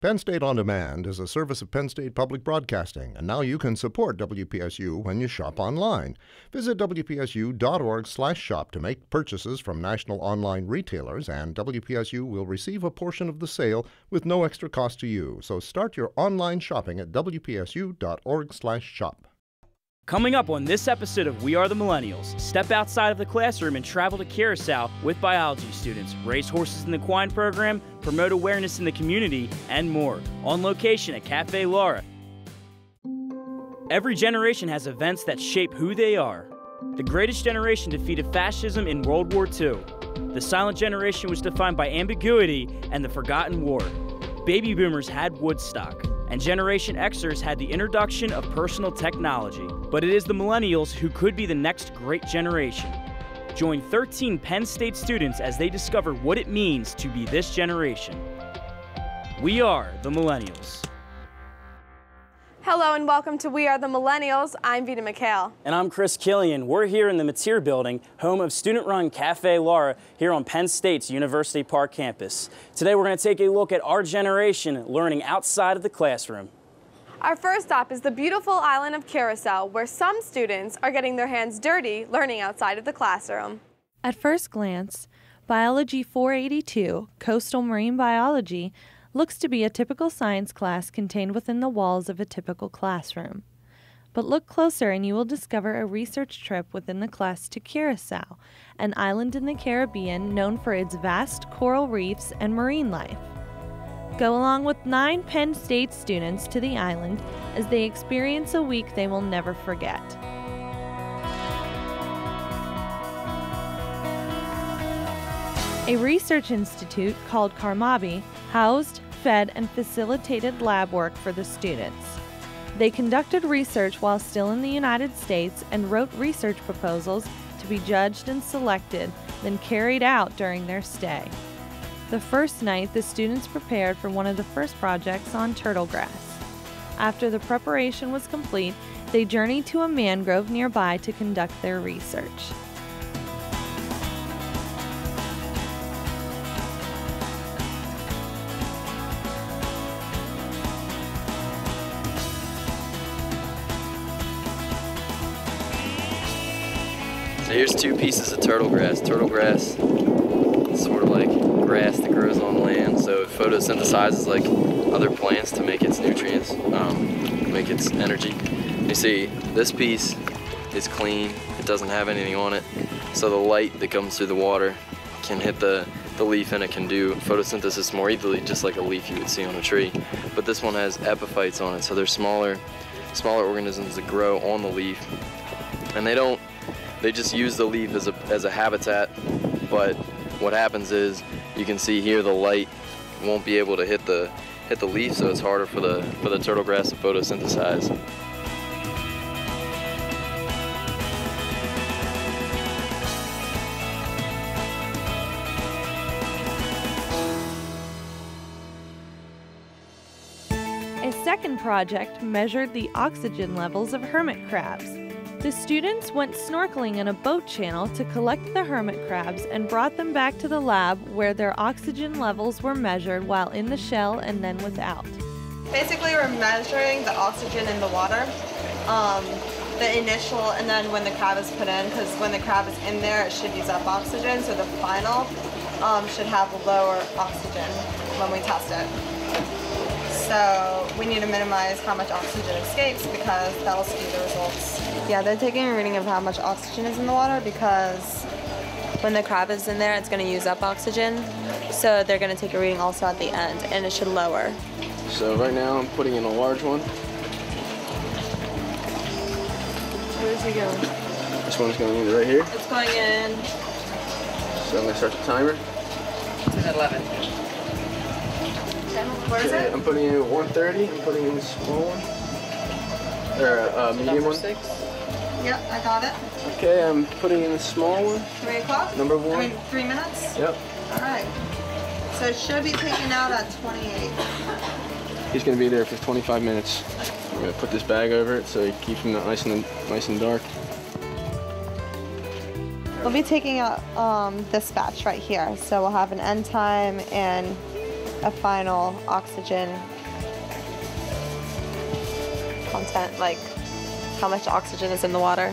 Penn State On Demand is a service of Penn State Public Broadcasting, and now you can support WPSU when you shop online. Visit WPSU.org/shop to make purchases from national online retailers, and WPSU will receive a portion of the sale with no extra cost to you. So start your online shopping at WPSU.org/shop. Coming up on this episode of We Are the Millennials, step outside of the classroom and travel to Curacao with biology students, race horses in the equine program, promote awareness in the community, and more. On location at Cafe Laura. Every generation has events that shape who they are. The greatest generation defeated fascism in World War II. The silent generation was defined by ambiguity and the forgotten war. Baby boomers had Woodstock, and Generation Xers had the introduction of personal technology. But it is the millennials who could be the next great generation. Join 13 Penn State students as they discover what it means to be this generation. We are the Millennials. Hello and welcome to We Are the Millennials. I'm Vita McHale. And I'm Chris Killian. We're here in the METEOROLOGY building, home of student-run Cafe Laura, here on Penn State's University Park campus. Today we're going to take a look at our generation learning outside of the classroom. Our first stop is the beautiful island of Curacao, where some students are getting their hands dirty learning outside of the classroom. At first glance, Biology 482, Coastal Marine Biology, looks to be a typical science class contained within the walls of a typical classroom. But look closer and you will discover a research trip within the class to Curacao, an island in the Caribbean known for its vast coral reefs and marine life. Go along with 9 Penn State students to the island as they experience a week they will never forget. A research institute called Carnaval housed, fed, and facilitated lab work for the students. They conducted research while still in the United States and wrote research proposals to be judged and selected, then carried out during their stay. The first night, the students prepared for one of the first projects on turtle grass. After the preparation was complete, they journeyed to a mangrove nearby to conduct their research. So here's 2 pieces of turtle grass. Turtle grass is sort of like grass that grows on land, so it photosynthesizes like other plants to make its nutrients, make its energy. You see, this piece is clean, it doesn't have anything on it, so the light that comes through the water can hit the leaf and it can do photosynthesis more easily, just like a leaf you would see on a tree. But this one has epiphytes on it, so they're smaller organisms that grow on the leaf, and they just use the leaf as a habitat, but what happens is you can see here the light won't be able to hit the leaf, so it's harder for the turtle grass to photosynthesize. A second project measured the oxygen levels of hermit crabs. The students went snorkeling in a boat channel to collect the hermit crabs and brought them back to the lab where their oxygen levels were measured while in the shell and then without. Basically, we're measuring the oxygen in the water, the initial, and then when the crab is put in, because when the crab is in there, it should use up oxygen, so the final should have lower oxygen when we test it. So we need to minimize how much oxygen escapes because that'll skew the results. Yeah, they're taking a reading of how much oxygen is in the water because when the crab is in there, it's going to use up oxygen. So they're going to take a reading also at the end, and it should lower. So right now I'm putting in a large one. Where's he going? This one's going in right here. It's going in. So I'm going to start the timer. It's at 11. What is it? I'm putting in 130. I'm putting in the small one. Or a medium one. 6. Yep, I got it. Okay, I'm putting in the small one. 3 o'clock? Number 1. I mean, 3 minutes? Yep. All right. So it should be taken out at 28. He's going to be there for 25 minutes. I'm going to put this bag over it so he keeps him nice and dark. We'll be taking out this batch right here. So we'll have an end time and a final oxygen content, like how much oxygen is in the water.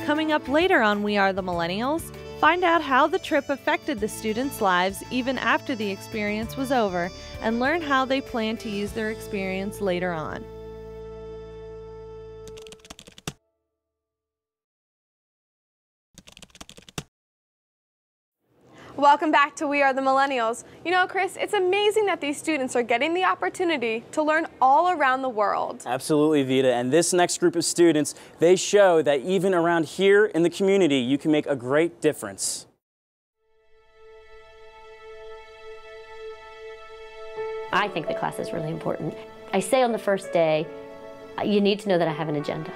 Coming up later on We Are the Millennials, find out how the trip affected the students' lives even after the experience was over, and learn how they plan to use their experience later on. Welcome back to We Are the Millennials. You know, Chris, it's amazing that these students are getting the opportunity to learn all around the world. Absolutely, Vita. And this next group of students, they show that even around here in the community, you can make a great difference. I think the class is really important. I say on the first day, you need to know that I have an agenda.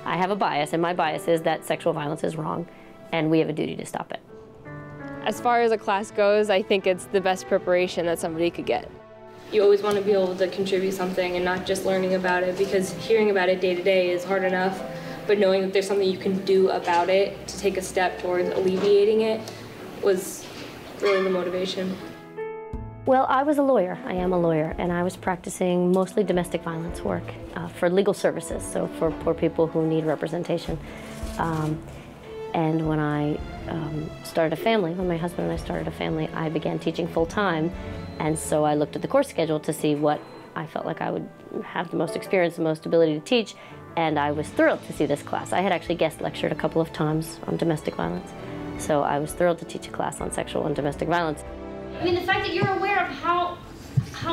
I have a bias, and my bias is that sexual violence is wrong, and we have a duty to stop it. As far as a class goes, I think it's the best preparation that somebody could get. You always want to be able to contribute something and not just learning about it, because hearing about it day to day is hard enough, but knowing that there's something you can do about it to take a step towards alleviating it was really the motivation. Well, I was a lawyer. I am a lawyer, and I was practicing mostly domestic violence work for legal services, so for poor people who need representation. And when I started a family, when my husband and I started a family, I began teaching full-time, and so I looked at the course schedule to see what I felt like I would have the most experience, the most ability to teach, and I was thrilled to see this class. I had actually guest lectured a couple of times on domestic violence, so I was thrilled to teach a class on sexual and domestic violence. I mean, the fact that you're aware of how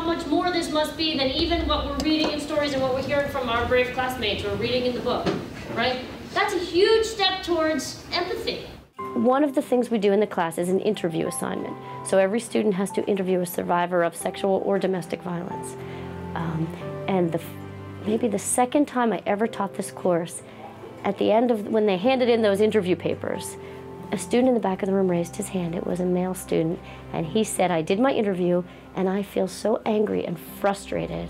much more this must be than even what we're reading in stories and what we're hearing from our brave classmates or reading in the book, right? That's a huge step towards empathy. One of the things we do in the class is an interview assignment. So every student has to interview a survivor of sexual or domestic violence. And maybe the second time I ever taught this course, at the end of when they handed in those interview papers, a student in the back of the room raised his hand. It was a male student, and he said, "I did my interview, and I feel so angry and frustrated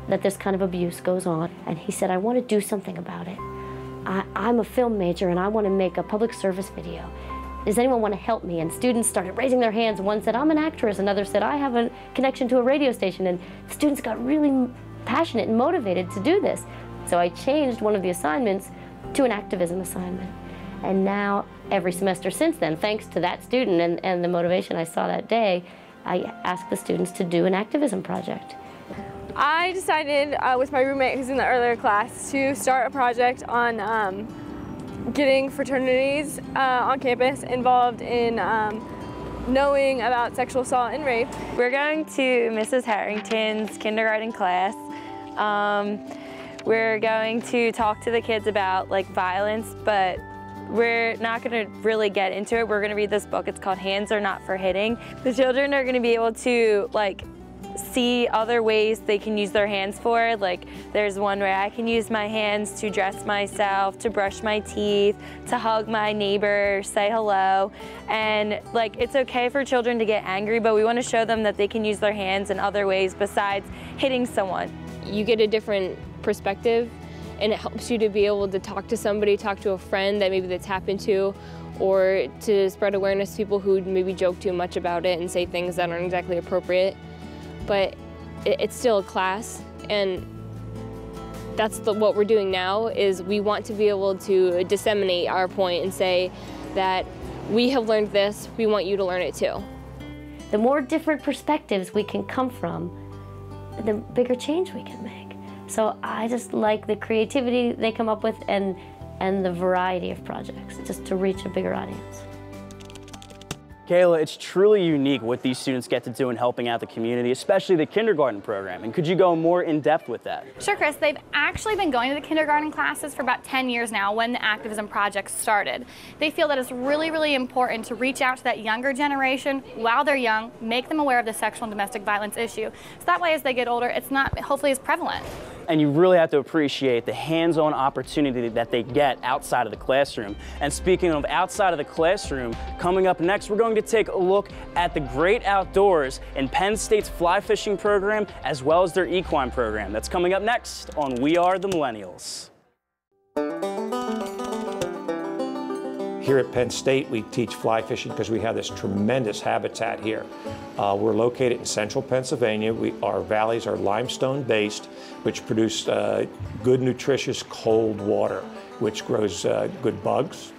that this kind of abuse goes on." And he said, "I want to do something about it. I'm a film major, and I want to make a public service video. Does anyone want to help me?" And students started raising their hands. One said, "I'm an actress." Another said, "I have a connection to a radio station." And students got really passionate and motivated to do this. So I changed one of the assignments to an activism assignment. And now, every semester since then, thanks to that student and the motivation I saw that day, I asked the students to do an activism project. I decided with my roommate who's in the earlier class to start a project on getting fraternities on campus involved in knowing about sexual assault and rape. We're going to Mrs. Harrington's kindergarten class. We're going to talk to the kids about like violence, but we're not going to really get into it. We're going to read this book. It's called Hands Are Not for Hitting. The children are going to be able to like see other ways they can use their hands for. Like there's one where I can use my hands to dress myself, to brush my teeth, to hug my neighbor, say hello. And like it's okay for children to get angry, but we want to show them that they can use their hands in other ways besides hitting someone. You get a different perspective, and it helps you to be able to talk to somebody, talk to a friend that maybe that's happened to, or to spread awareness to people who maybe joke too much about it and say things that aren't exactly appropriate. But it's still a class, and that's what we're doing now. Is we want to be able to disseminate our point and say that we have learned this, we want you to learn it too. The more different perspectives we can come from, the bigger change we can make. So I just like the creativity they come up with and the variety of projects, just to reach a bigger audience. Kayla, it's truly unique what these students get to do in helping out the community, especially the kindergarten program. And could you go more in depth with that? Sure, Chris. They've actually been going to the kindergarten classes for about 10 years now when the activism project started. They feel that it's really, really important to reach out to that younger generation while they're young, make them aware of the sexual and domestic violence issue. So that way as they get older, it's not hopefully as prevalent. And you really have to appreciate the hands-on opportunity that they get outside of the classroom. And speaking of outside of the classroom, coming up next, we're going to take a look at the great outdoors in Penn State's fly fishing program, as well as their equine program. That's coming up next on We Are the Millennials. Here at Penn State, we teach fly fishing because we have this tremendous habitat here. We're located in central Pennsylvania. Our valleys are limestone-based, which produce good, nutritious, cold water, which grows good bugs,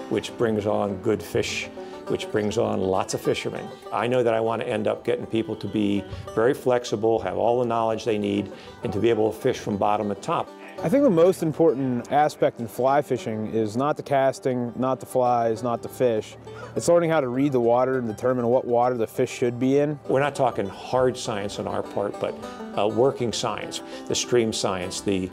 which brings on good fish, which brings on lots of fishermen. I know that I want to end up getting people to be very flexible, have all the knowledge they need, and to be able to fish from bottom to top. I think the most important aspect in fly fishing is not the casting, not the flies, not the fish. It's learning how to read the water and determine what water the fish should be in. We're not talking hard science on our part, but working science, the stream science, the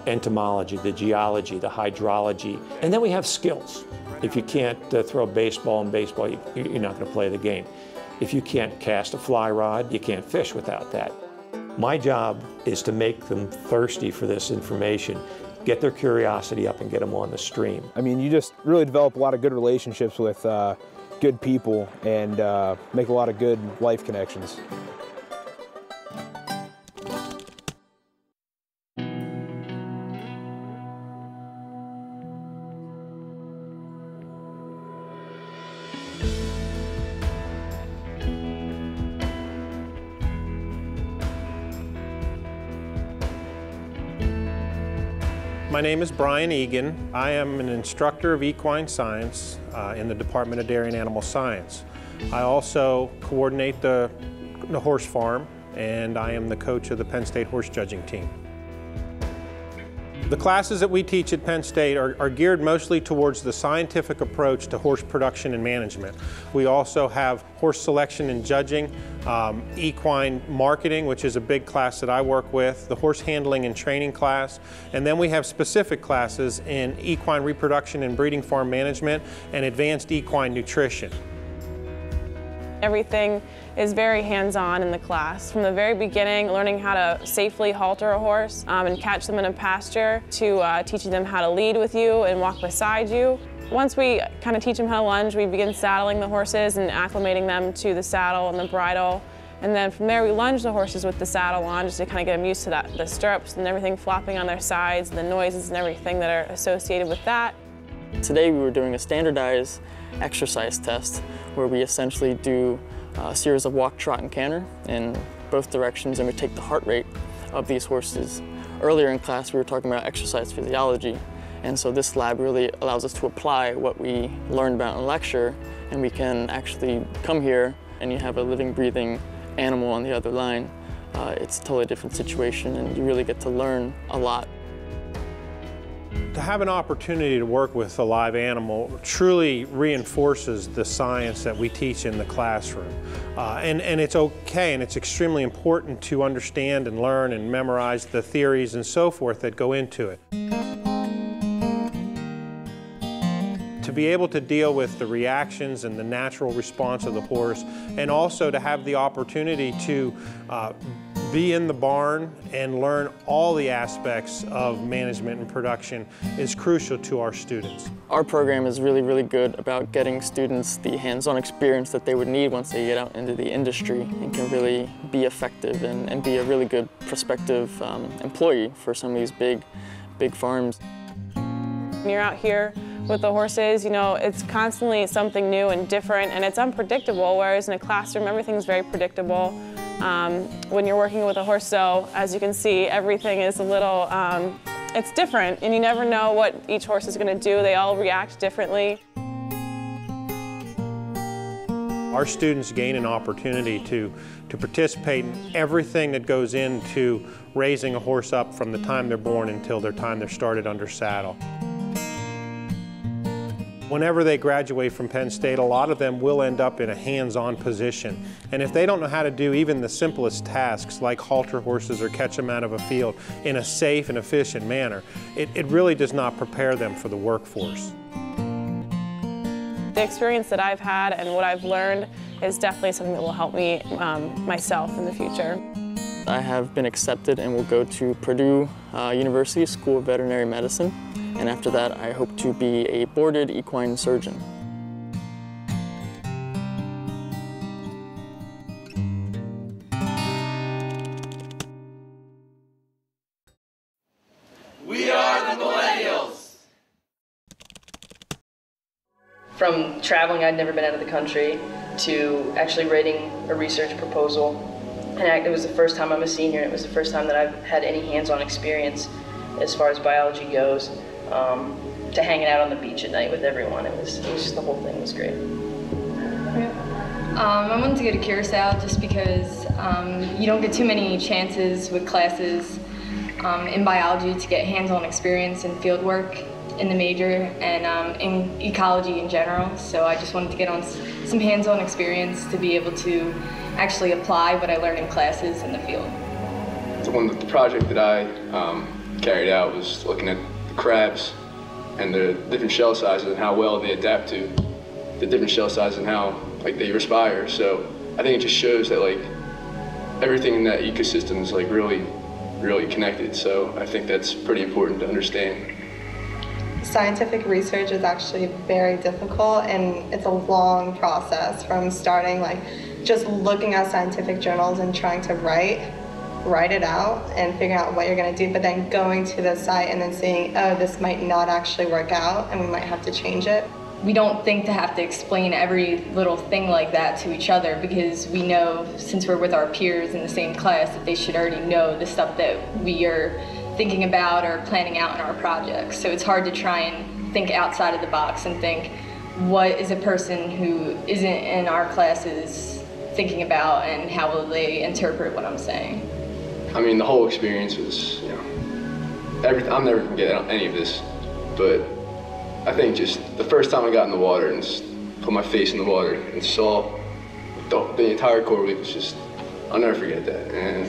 entomology, the geology, the hydrology. And then we have skills. If you can't throw a baseball in baseball, you're not going to play the game. If you can't cast a fly rod, you can't fish without that. My job is to make them thirsty for this information, get their curiosity up and get them on the stream. I mean, you just really develop a lot of good relationships with good people and make a lot of good life connections. My name is Brian Egan. I am an instructor of equine science in the Department of Dairy and Animal Science. I also coordinate the horse farm, and I am the coach of the Penn State horse judging team. The classes that we teach at Penn State are geared mostly towards the scientific approach to horse production and management. We also have horse selection and judging, equine marketing, which is a big class that I work with, the horse handling and training class, and then we have specific classes in equine reproduction and breeding farm management and advanced equine nutrition. Everything is very hands-on in the class. From the very beginning, learning how to safely halter a horse and catch them in a pasture, to teaching them how to lead with you and walk beside you. Once we kind of teach them how to lunge, we begin saddling the horses and acclimating them to the saddle and the bridle. And then from there, we lunge the horses with the saddle on just to kind of get them used to that, the stirrups and everything flopping on their sides, the noises and everything that are associated with that. Today we were doing a standardized exercise test where we essentially do a series of walk, trot, and canter in both directions, and we take the heart rate of these horses. Earlier in class we were talking about exercise physiology, and so this lab really allows us to apply what we learned about in lecture, and we can actually come here and you have a living, breathing animal on the other line. It's a totally different situation, and you really get to learn a lot. To have an opportunity to work with a live animal truly reinforces the science that we teach in the classroom. And it's okay, and it's extremely important to understand and learn and memorize the theories and so forth that go into it. To be able to deal with the reactions and the natural response of the horse, and also to have the opportunity to be in the barn and learn all the aspects of management and production is crucial to our students. Our program is really, really good about getting students the hands-on experience that they would need once they get out into the industry and can really be effective and be a really good prospective employee for some of these big farms. When you're out here with the horses, you know, it's constantly something new and different, and it's unpredictable, whereas in a classroom everything's very predictable. When you're working with a horse, so as you can see, everything is a little, it's different, and you never know what each horse is going to do. They all react differently. Our students gain an opportunity to participate in everything that goes into raising a horse up from the time they're born until their time they're started under saddle. Whenever they graduate from Penn State, a lot of them will end up in a hands-on position. And if they don't know how to do even the simplest tasks like halter horses or catch them out of a field in a safe and efficient manner, it really does not prepare them for the workforce. The experience that I've had and what I've learned is definitely something that will help me myself in the future. I have been accepted and will go to Purdue University School of Veterinary Medicine. And after that, I hope to be a boarded equine surgeon. from traveling, I'd never been out of the country, to actually writing a research proposal. And it was the first time I'm a senior, and it was the first time that I've had any hands-on experience as far as biology goes, to hanging out on the beach at night with everyone. It was just, the whole thing was great. I wanted to go to Curacao just because you don't get too many chances with classes in biology to get hands-on experience and field work in the major and in ecology in general. So I just wanted to get on some hands-on experience to be able to actually apply what I learned in classes in the field. The project that I carried out was looking at the crabs and the different shell sizes and how well they adapt to the different shell sizes and how they respire. So I think it just shows that everything in that ecosystem is really connected. So I think that's pretty important to understand. Scientific research is actually very difficult, and it's a long process from starting just looking at scientific journals and trying to write it out and figuring out what you're going to do, but then going to the site and then seeing, oh, this might not actually work out and we might have to change it. We don't think to have to explain every little thing like that to each other, because we know, since we're with our peers in the same class, that they should already know the stuff that we are thinking about or planning out in our projects. So it's hard to try and think outside of the box and think, what is a person who isn't in our classes thinking about, and how will they interpret what I'm saying? I mean, the whole experience was, I'm never gonna get any of this, but I think just the first time I got in the water and just put my face in the water and saw the entire coral reef was just, I'll never forget that. And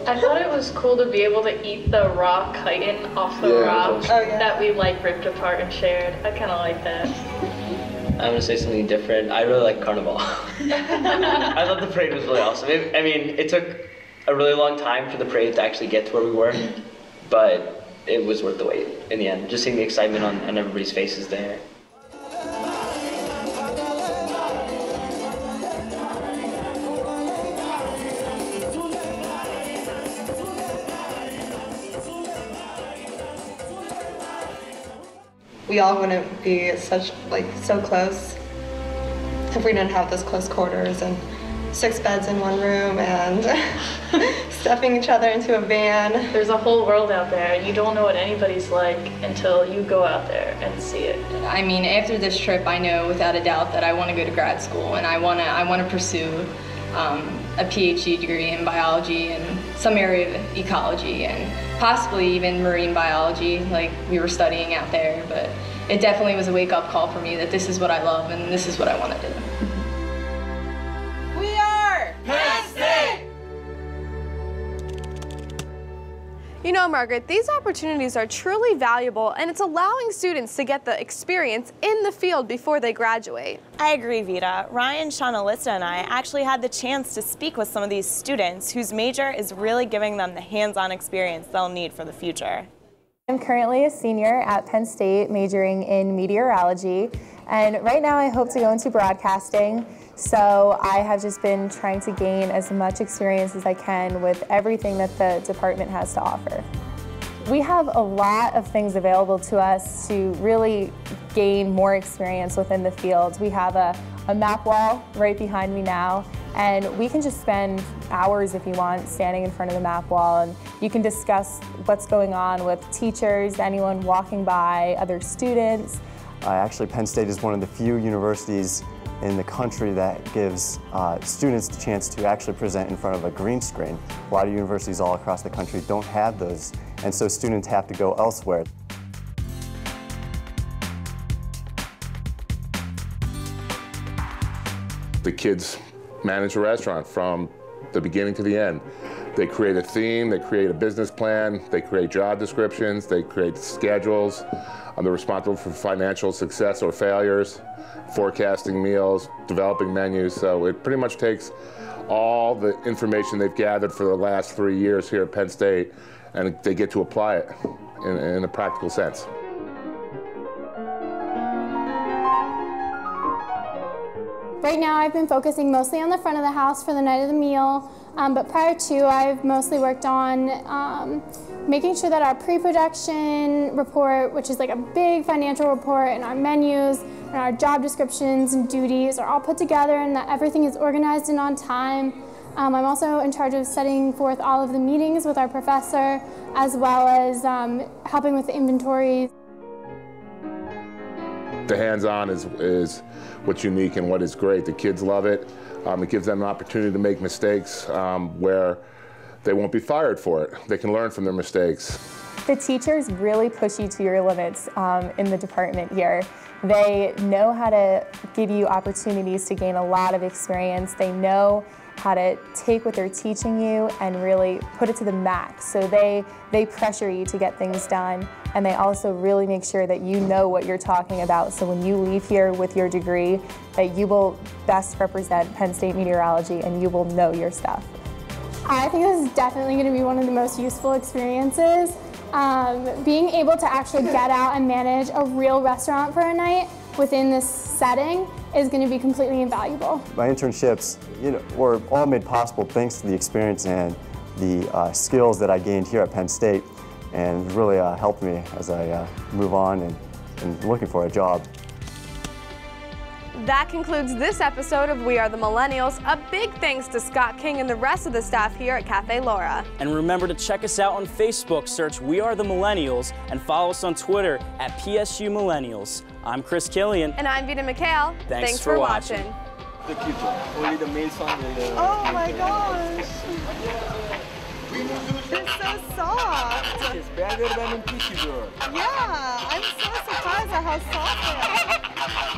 I thought it was cool to be able to eat the raw chitin off the rock that we ripped apart and shared. I kind of like that. I'm gonna say something different. I really like Carnaval. I thought the parade was really awesome. I mean, it took a really long time for the parade to actually get to where we were, but it was worth the wait in the end. Just seeing the excitement on everybody's faces there. We all wouldn't be so close if we didn't have those close quarters and 6 beds in one room and stuffing each other into a van. There's a whole world out there, and you don't know what anybody's like until you go out there and see it. I mean, after this trip, I know without a doubt that I want to go to grad school, and I want to pursue a PhD degree in biology and some area of ecology, and possibly even marine biology, like we were studying out there. But it definitely was a wake-up call for me that this is what I love and this is what I want to do. We are Penn State! You know, Margaret, these opportunities are truly valuable, and it's allowing students to get the experience in the field before they graduate. I agree, Vita. Ryan, Sean, Alyssa, and I actually had the chance to speak with some of these students whose major is really giving them the hands-on experience they'll need for the future. I'm currently a senior at Penn State, majoring in meteorology, and right now I hope to go into broadcasting. So I have just been trying to gain as much experience as I can with everything that the department has to offer. We have a lot of things available to us to really gain more experience within the field. We have a map wall right behind me now, and we can just spend hours, if you want, standing in front of the map wall, and you can discuss what's going on with teachers, anyone walking by, other students. Actually, Penn State is one of the few universities in the country that gives students the chance to actually present in front of a green screen. A lot of universities all across the country don't have those, and so students have to go elsewhere. The kids manage a restaurant from the beginning to the end. They create a theme, they create a business plan, they create job descriptions, they create schedules. They're responsible for financial success or failures, forecasting meals, developing menus. So it pretty much takes all the information they've gathered for the last 3 years here at Penn State, and they get to apply it in a practical sense. Right now I've been focusing mostly on the front of the house for the night of the meal, but prior to I've mostly worked on making sure that our pre-production report, which is like a big financial report, and our menus, and our job descriptions and duties are all put together and that everything is organized and on time. I'm also in charge of setting forth all of the meetings with our professor, as well as helping with the inventories. The hands-on is what's unique and what is great. The kids love it. It gives them an opportunity to make mistakes where they won't be fired for it. They can learn from their mistakes. The teachers really push you to your limits in the department here. They know how to give you opportunities to gain a lot of experience. They know how to take what they're teaching you and really put it to the max. So they pressure you to get things done, and they also really make sure that you know what you're talking about. So when you leave here with your degree, that you will best represent Penn State meteorology and you will know your stuff. I think this is definitely going to be one of the most useful experiences. Being able to actually get out and manage a real restaurant for a night within this setting is going to be completely invaluable. My internships, were all made possible thanks to the experience and the skills that I gained here at Penn State, and really helped me as I move on and looking for a job. That concludes this episode of We Are the Millennials. A big thanks to Scott King and the rest of the staff here at Cafe Laura. And remember to check us out on Facebook, search We Are the Millennials, and follow us on Twitter at PSU Millennials. I'm Chris Killian. And I'm Vita McHale. Thanks for watching. Only the main song. Oh my gosh. It's so soft. It's better than in PC. Yeah, I'm so surprised at how soft they are.